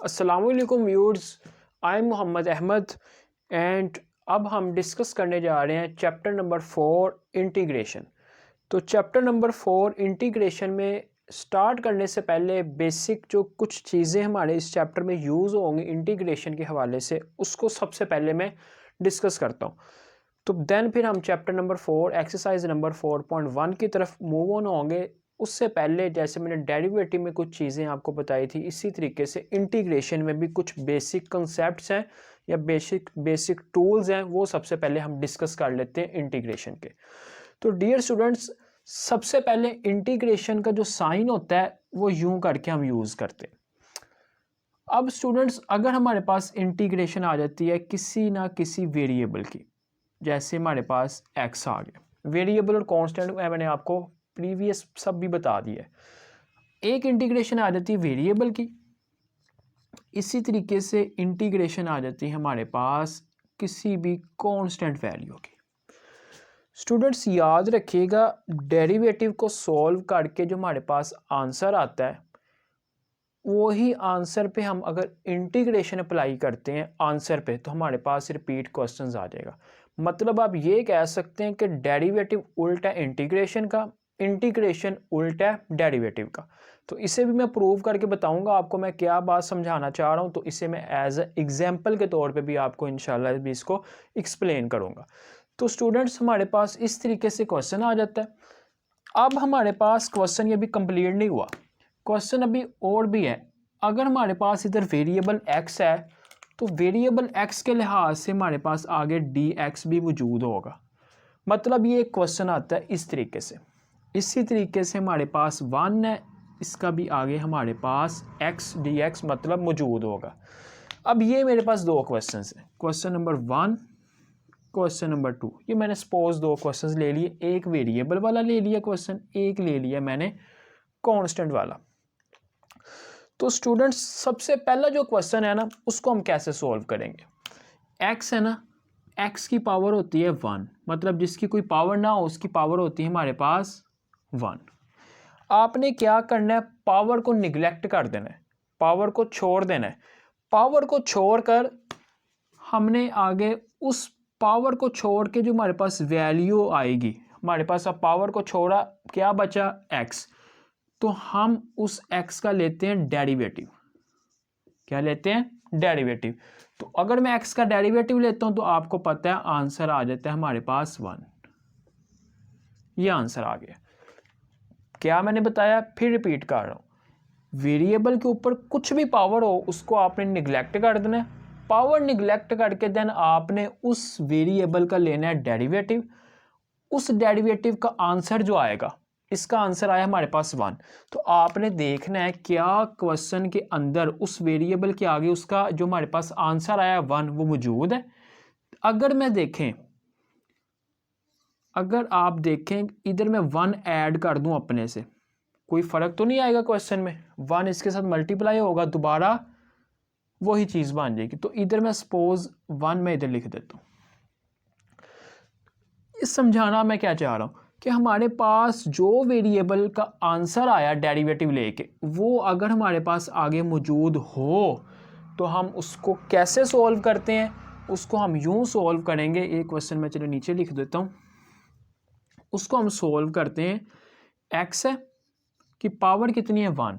अस्सलामुअलैकुम viewers, I am Mohammad Ahmed and अब हम डिस्कस करने जा रहे हैं चैप्टर नंबर 4 इंटीग्रेशन। तो चैप्टर नंबर 4 इंटीग्रेशन में स्टार्ट करने से पहले बेसिक जो कुछ चीज़ें हमारे इस चैप्टर में यूज़ होंगी इंटीग्रेशन के हवाले से उसको सबसे पहले मैं डिस्कस करता हूँ। तो देन फिर हम चैप्टर नंबर 4 एक्सरसाइज नंबर 4.1 की तरफ मूव ऑन होंगे। उससे पहले जैसे मैंने डेरिवेटिव में कुछ चीज़ें आपको बताई थी, इसी तरीके से इंटीग्रेशन में भी कुछ बेसिक कंसेप्ट्स हैं या बेसिक टूल्स हैं, वो सबसे पहले हम डिस्कस कर लेते हैं इंटीग्रेशन के। तो डियर स्टूडेंट्स, सबसे पहले इंटीग्रेशन का जो साइन होता है वो यूं करके हम यूज़ करते हैं। अब स्टूडेंट्स, अगर हमारे पास इंटीग्रेशन आ जाती है किसी ना किसी वेरिएबल की, जैसे हमारे पास एक्स आ गया, वेरिएबल और कांस्टेंट मैंने आपको प्रीवियस सब भी बता दिया है। एक इंटीग्रेशन आ जाती है वेरिएबल की, इसी तरीके से इंटीग्रेशन आ जाती है हमारे पास किसी भी कांस्टेंट वैल्यू की। स्टूडेंट्स याद रखिएगा, डेरिवेटिव को सॉल्व करके जो हमारे पास आंसर आता है वही आंसर पे हम अगर इंटीग्रेशन अप्लाई करते हैं आंसर पे तो हमारे पास रिपीट क्वेश्चंस आ जाएगा। मतलब आप ये कह सकते हैं कि डेरिवेटिव उल्टा इंटीग्रेशन का, इंटीग्रेशन उल्टा डेरिवेटिव का। तो इसे भी मैं प्रूव करके बताऊंगा आपको मैं क्या बात समझाना चाह रहा हूं। तो इसे मैं एज ए एग्जाम्पल के तौर पे भी आपको इंशाल्लाह भी इसको एक्सप्लेन करूंगा। तो स्टूडेंट्स, हमारे पास इस तरीके से क्वेश्चन आ जाता है। अब हमारे पास क्वेश्चन ये भी कंप्लीट नहीं हुआ, क्वेश्चन अभी और भी है। अगर हमारे पास इधर वेरिएबल एक्स है तो वेरिएबल एक्स के लिहाज से हमारे पास आगे डी एक्स भी मौजूद होगा। मतलब ये एक क्वेश्चन आता है इस तरीके से। इसी तरीके से हमारे पास वन है, इसका भी आगे हमारे पास एक्स डी एक्स मतलब मौजूद होगा। अब ये मेरे पास दो क्वेश्चन हैं, क्वेश्चन नंबर 1, क्वेश्चन नंबर 2। ये मैंने सपोज दो क्वेश्चन ले लिए, एक वेरिएबल वाला ले लिया क्वेश्चन, एक ले लिया मैंने कांस्टेंट वाला। तो स्टूडेंट्स, सबसे पहला जो क्वेश्चन है ना उसको हम कैसे सॉल्व करेंगे। एक्स है ना, एक्स की पावर होती है 1, मतलब जिसकी कोई पावर ना हो उसकी पावर होती है हमारे पास 1। आपने क्या करना है, पावर को निगलेक्ट कर देना है, पावर को छोड़ देना है। पावर को छोड़कर हमने आगे उस पावर को छोड़ के जो हमारे पास वैल्यू आएगी, हमारे पास अब पावर को छोड़ा, क्या बचा एक्स, तो हम उस x का लेते हैं डेरिवेटिव। क्या लेते हैं, डेरिवेटिव। तो अगर मैं x का डेरिवेटिव लेता हूं तो आपको पता है आंसर आ जाता है हमारे पास 1। ये आंसर आ गया। क्या मैंने बताया, फिर रिपीट कर रहा हूं, वेरिएबल के ऊपर कुछ भी पावर हो उसको आपने निगलेक्ट कर देना है। पावर निगलेक्ट करके देन आपने उस वेरिएबल का लेना है डेरिवेटिव। उस डेरिवेटिव का आंसर जो आएगा, इसका आंसर आया हमारे पास 1, तो आपने देखना है क्या क्वेश्चन के अंदर उस वेरिएबल के आगे उसका जो हमारे पास आंसर आया 1 वो मौजूद है। अगर मैं देखें, अगर आप देखें इधर मैं 1 ऐड कर दूं अपने से, कोई फर्क तो नहीं आएगा क्वेश्चन में, 1 इसके साथ मल्टीप्लाई होगा, दोबारा वही चीज बन जाएगी। तो इधर मैं सपोज 1 में इधर लिख देता हूं। इस समझाना मैं क्या चाह रहा हूं कि हमारे पास जो वेरिएबल का आंसर आया डेरिवेटिव लेके, वो अगर हमारे पास आगे मौजूद हो तो हम उसको कैसे सॉल्व करते हैं, उसको हम यूं सॉल्व करेंगे। एक क्वेश्चन मैं चलो नीचे लिख देता हूं, उसको हम सॉल्व करते हैं। एक्स है कि पावर कितनी है 1,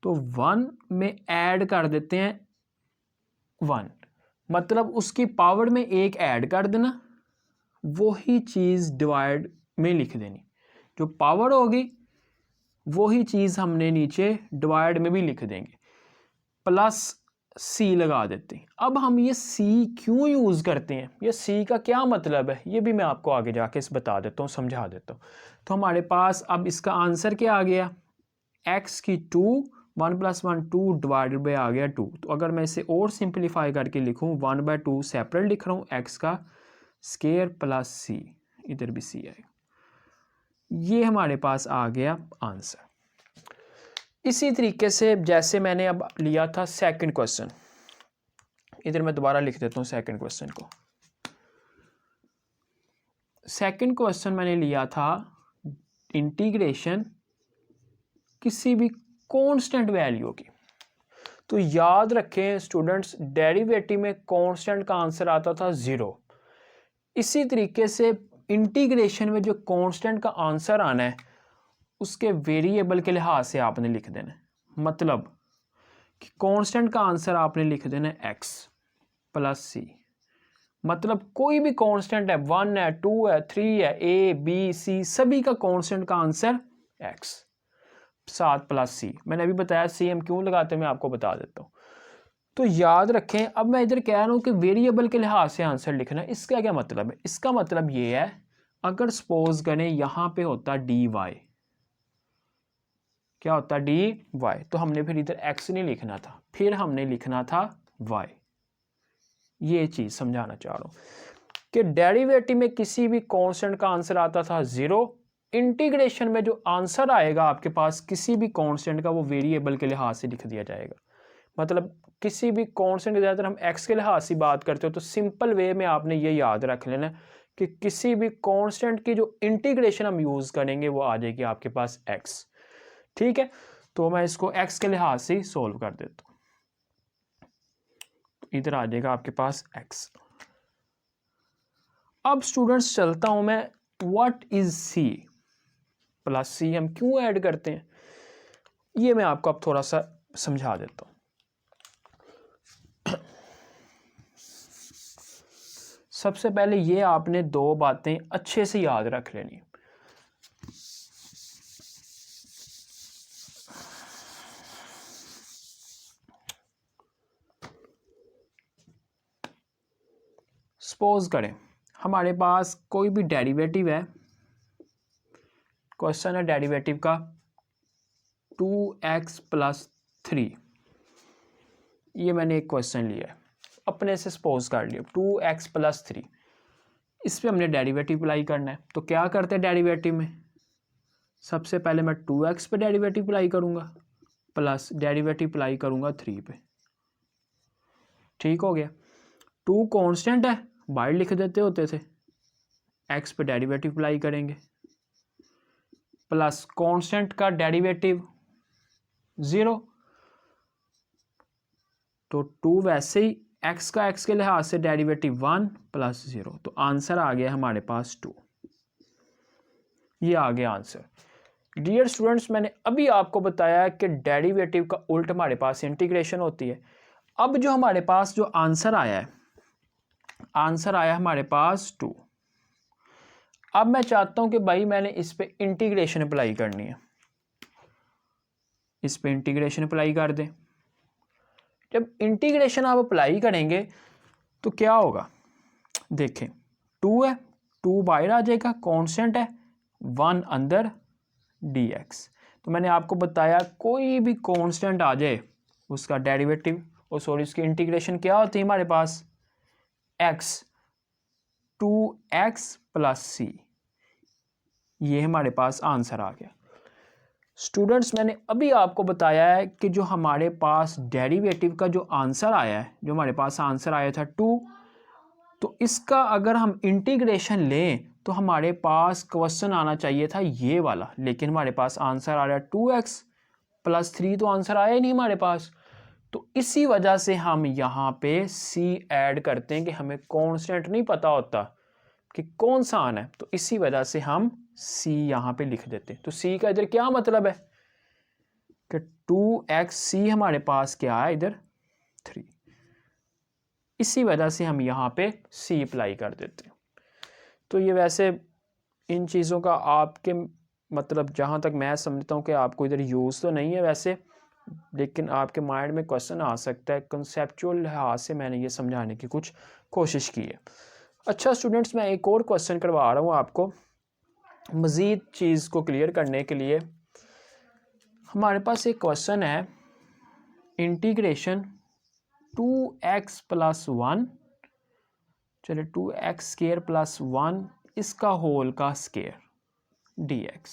तो 1 में ऐड कर देते हैं 1, मतलब उसकी पावर में एक ऐड कर देना, वही चीज़ डिवाइड में लिख देनी। जो पावर होगी वही चीज़ हमने नीचे डिवाइड में भी लिख देंगे, प्लस सी लगा देते हैं। अब हम ये सी क्यों यूज़ करते हैं, ये सी का क्या मतलब है, ये भी मैं आपको आगे जाके इस बता देता हूँ, समझा देता हूँ। तो हमारे पास अब इसका आंसर क्या आ गया, एक्स की 2, 1 + 1 2 डिवाइडेड बाई आ गया 2। तो अगर मैं इसे और सिंप्लीफाई करके लिखूँ, 1/2 सेपरेट लिख रहा हूँ, एक्स का स्केयर प्लस सी, इधर भी सी आएगा। ये हमारे पास आ गया आंसर। इसी तरीके से जैसे मैंने अब लिया था सेकंड क्वेश्चन, इधर मैं दोबारा लिख देता हूँ सेकंड क्वेश्चन को। सेकंड क्वेश्चन मैंने लिया था इंटीग्रेशन किसी भी कांस्टेंट वैल्यू की। तो याद रखें स्टूडेंट्स, डेरिवेटिव में कांस्टेंट का आंसर आता था 0। इसी तरीके से इंटीग्रेशन में जो कांस्टेंट का आंसर आना है उसके वेरिएबल के लिहाज से आपने लिख देना है। मतलब कि कांस्टेंट का आंसर आपने लिख देना है x प्लस सी। मतलब कोई भी कांस्टेंट है, 1 है, 2 है, 3 है, a b c सभी का कांस्टेंट का आंसर x 7 प्लस सी। मैंने अभी बताया सी हम क्यों लगाते हैं, मैं आपको बता देता हूँ। तो याद रखें, अब मैं इधर कह रहा हूँ कि वेरिएबल के लिहाज से आंसर लिखना। इसका क्या मतलब है? इसका मतलब ये है, अगर सपोज करें यहाँ पे होता डी वाई, क्या होता डी वाई, तो हमने फिर इधर x नहीं लिखना था, फिर हमने लिखना था y। ये चीज़ समझाना चाह रहा हूँ कि डेरिवेटिव में किसी भी कांस्टेंट का आंसर आता था 0। इंटीग्रेशन में जो आंसर आएगा आपके पास किसी भी कांस्टेंट का, वो वेरिएबल के लिहाज से लिख दिया जाएगा। मतलब किसी भी कांस्टेंट के, ज़्यादातर हम x के लिहाज से बात करते हो, तो सिंपल वे में आपने ये याद रख लेना कि किसी भी कांस्टेंट की जो इंटीग्रेशन हम यूज़ करेंगे वो आ जाएगी आपके पास x। ठीक है, तो मैं इसको x के लिहाज से सोल्व कर देता हूँ। इधर आ जाएगा आपके पास x। अब स्टूडेंट्स चलता हूं मैं, व्हाट इज c प्लस सी हम क्यों ऐड करते हैं, ये मैं आपको अब थोड़ा सा समझा देता हूं। सबसे पहले ये आपने दो बातें अच्छे से याद रख लेनी। सपोज करें हमारे पास कोई भी डेरिवेटिव है, क्वेश्चन है डेरिवेटिव का 2x प्लस 3। ये मैंने एक क्वेश्चन लिया है, अपने से सपोज कर लिया 2x प्लस 3। इस पे हमने डेरिवेटिव अप्लाई करना है। तो क्या करते हैं डेरिवेटिव में, सबसे पहले मैं 2x पे डेरिवेटिव अप्लाई करूंगा, प्लस डेरिवेटिव अप्लाई करूंगा 3 पे। ठीक हो गया। 2 कांस्टेंट है, बाहर लिख देते होते थे, x पे डेरिवेटिव अप्लाई करेंगे, प्लस कांस्टेंट का डेरिवेटिव 0, तो 2 वैसे ही x का x के लिहाज से डेरिवेटिव 1 प्लस 0, तो आंसर आ गया हमारे पास 2। ये आ गया आंसर। डियर स्टूडेंट्स, मैंने अभी आपको बताया कि डेरिवेटिव का उल्ट हमारे पास इंटीग्रेशन होती है। अब जो हमारे पास जो आंसर आया है, आंसर आया हमारे पास 2। अब मैं चाहता हूं कि भाई मैंने इस पे इंटीग्रेशन अप्लाई करनी है, इस पे इंटीग्रेशन अप्लाई कर दें। जब इंटीग्रेशन आप अप्लाई करेंगे तो क्या होगा, देखें 2 है, 2 बाहर आ जाएगा, कांस्टेंट है, 1 अंदर dx। तो मैंने आपको बताया कोई भी कांस्टेंट आ जाए उसका डेरिवेटिव, और सॉरी उसकी इंटीग्रेशन क्या होती है हमारे पास, x, 2x प्लस c। ये हमारे पास आंसर आ गया। स्टूडेंट्स, मैंने अभी आपको बताया है कि जो हमारे पास डेरिवेटिव का जो आंसर आया है, जो हमारे पास आंसर आया था 2, तो इसका अगर हम इंटीग्रेशन लें तो हमारे पास क्वेश्चन आना चाहिए था ये वाला, लेकिन हमारे पास आंसर आ रहा है 2x प्लस 3, तो आंसर आया ही नहीं हमारे पास। तो इसी वजह से हम यहाँ पे c ऐड करते हैं कि हमें कांस्टेंट नहीं पता होता कि कौन सा आना है, तो इसी वजह से हम c यहाँ पे लिख देते हैं। तो c का इधर क्या मतलब है कि 2xc हमारे पास क्या है इधर 3, इसी वजह से हम यहाँ पे c अप्लाई कर देते हैं। तो ये वैसे इन चीज़ों का आपके मतलब जहाँ तक मैं समझता हूँ कि आपको इधर यूज़ तो नहीं है वैसे, लेकिन आपके माइंड में क्वेश्चन आ सकता है। कंसेप्चुअल लिहाज से मैंने ये समझाने की कुछ कोशिश की है। अच्छा स्टूडेंट्स, मैं एक और क्वेश्चन करवा रहा हूँ आपको मज़ीद चीज़ को क्लियर करने के लिए। हमारे पास एक क्वेश्चन है, इंटीग्रेशन 2x प्लस 1, चलिए 2x स्क्वायर प्लस 1 इसका होल का स्क्वायर dx।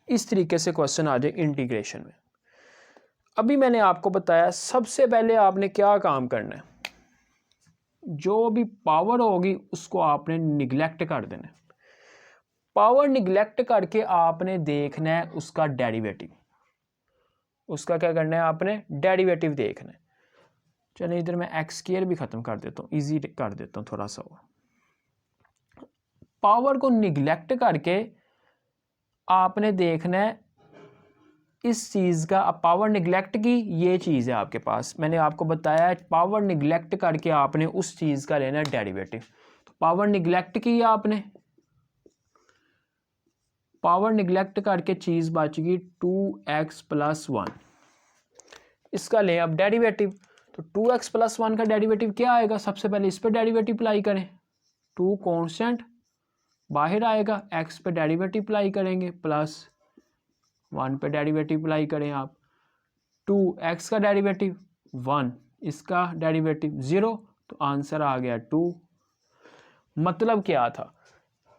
इस तरीके से क्वेश्चन आ जाए इंटीग्रेशन में। अभी मैंने आपको बताया सबसे पहले आपने क्या काम करना है, जो भी पावर होगी उसको आपने निगलेक्ट कर देना है। पावर निगलेक्ट करके आपने देखना है उसका डेरिवेटिव। उसका क्या करना है, आपने डेरिवेटिव देखना है। चलिए इधर मैं एक्स स्क्वायर भी ख़त्म कर देता हूँ, ईजी कर देता हूँ थोड़ा सा। पावर को निगलेक्ट करके आपने देखना है इस चीज़ का, पावर निगलेक्ट की ये चीज़ है आपके पास, मैंने आपको बताया है पावर निगलेक्ट करके आपने उस चीज़ का लेना है डेरिवेटिव। तो पावर निगलेक्ट की आपने, पावर निगलेक्ट करके चीज़ बच गई 2x + 1, इसका लें अब डेरिवेटिव। तो 2x + 1 का डेरिवेटिव क्या आएगा, सबसे पहले इस पर डेरिवेटिव अप्लाई करें, 2 कांस्टेंट बाहर आएगा, x पे डेरिवेटिव अप्लाई करेंगे प्लस 1 पे डेरिवेटिव अप्लाई करें आप, 2x का डेरिवेटिव 1, इसका डेरिवेटिव 0, तो आंसर आ गया 2। मतलब क्या था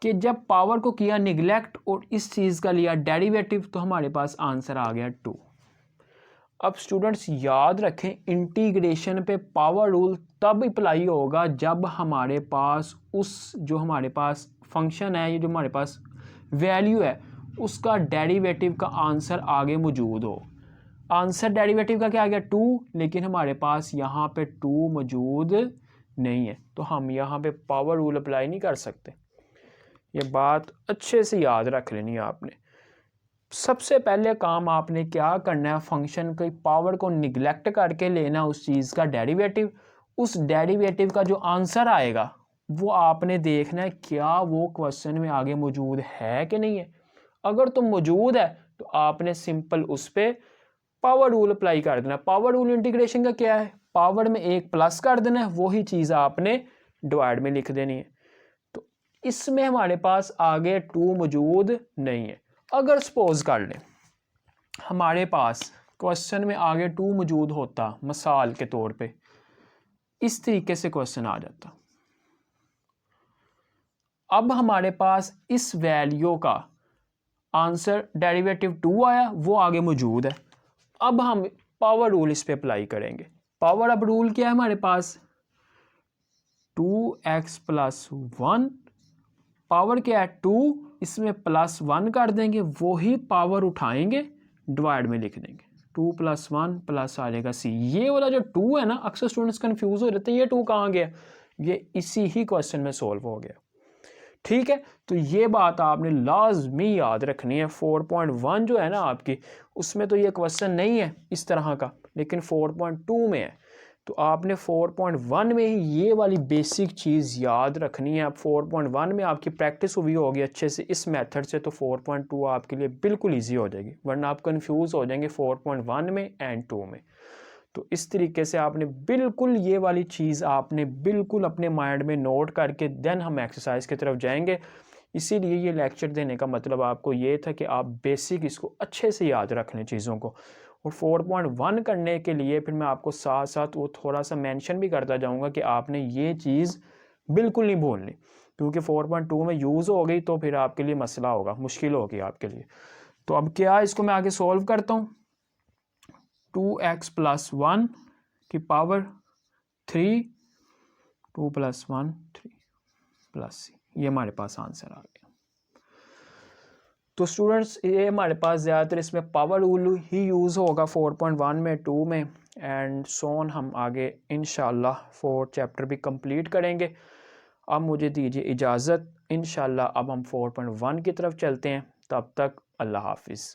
कि जब पावर को किया निगलेक्ट और इस चीज़ का लिया डेरिवेटिव तो हमारे पास आंसर आ गया 2। अब स्टूडेंट्स याद रखें, इंटीग्रेशन पे पावर रूल तब अप्लाई होगा जब हमारे पास उस जो हमारे पास फंक्शन है, ये जो हमारे पास वैल्यू है, उसका डेरिवेटिव का आंसर आगे मौजूद हो। आंसर डेरिवेटिव का क्या आ गया 2, लेकिन हमारे पास यहाँ पे 2 मौजूद नहीं है, तो हम यहाँ पे पावर रूल अप्लाई नहीं कर सकते। ये बात अच्छे से याद रख लेनी है आपने। सबसे पहले काम आपने क्या करना है, फंक्शन की पावर को निगलेक्ट करके लेना उस चीज़ का डेरिवेटिव। उस डेरिवेटिव का जो आंसर आएगा वो आपने देखना है क्या वो क्वेश्चन में आगे मौजूद है कि नहीं है। अगर तो मौजूद है तो आपने सिंपल उस पर पावर रूल अप्लाई कर देना। पावर रूल इंटीग्रेशन का क्या है, पावर में एक प्लस कर देना है, वही चीज़ आपने डिवाइड में लिख देनी है। तो इसमें हमारे पास आगे 2 मौजूद नहीं है। अगर सपोज कर लें हमारे पास क्वेश्चन में आगे 2 मौजूद होता, मिसाल के तौर पे इस तरीके से क्वेश्चन आ जाता, अब हमारे पास इस वैल्यू का आंसर डेरिवेटिव 2 आया, वो आगे मौजूद है। अब हम पावर रूल इस पे अप्लाई करेंगे। पावर अब रूल क्या है हमारे पास, 2x + 1, पावर क्या है 2, इसमें +1 कर देंगे, वही पावर उठाएंगे डिवाइड में लिख देंगे, 2 + 1 प्लस आ जाएगा c। ये वाला जो 2 है ना, अक्सर स्टूडेंट्स कंफ्यूज हो जाते हैं, ये 2 कहाँ गया, ये इसी ही क्वेश्चन में सॉल्व हो गया। ठीक है, तो ये बात आपने लाजमी याद रखनी है। 4.1 जो है ना आपकी, उसमें तो ये क्वेश्चन नहीं है इस तरह का, लेकिन 4.2 में है। तो आपने 4.1 में ही ये वाली बेसिक चीज़ याद रखनी है। अब 4.1 में आपकी प्रैक्टिस हुई होगी अच्छे से इस मेथड से, तो 4.2 आपके लिए बिल्कुल ईजी हो जाएगी, वरना आप कंफ्यूज हो जाएंगे 4.1 में एंड 2 में। तो इस तरीके से आपने बिल्कुल ये वाली चीज़ आपने बिल्कुल अपने माइंड में नोट करके देन हम एक्सरसाइज की तरफ जाएंगे। इसीलिए ये लेक्चर देने का मतलब आपको ये था कि आप बेसिक इसको अच्छे से याद रख लें चीज़ों को। और 4.1 करने के लिए फिर मैं आपको साथ साथ वो थोड़ा सा मेंशन भी करता जाऊंगा कि आपने ये चीज़ बिल्कुल नहीं भूलनी, क्योंकि 4.2 में यूज़ हो गई तो फिर आपके लिए मसला होगा, मुश्किल होगी आपके लिए। तो अब क्या, इसको मैं आगे सॉल्व करता हूँ। 2x + 1 की पावर 3, 2 + 1 3 + c, ये हमारे पास आंसर आ गया। तो स्टूडेंट्स ये हमारे पास ज़्यादातर इसमें पावर रूल ही यूज़ होगा 4.1 में, 2 में एंड सोन। हम आगे इंशाल्लाह 4 चैप्टर भी कंप्लीट करेंगे। अब मुझे दीजिए इजाज़त, इंशाल्लाह अब हम 4.1 की तरफ चलते हैं। तब तक अल्लाह हाफिज़।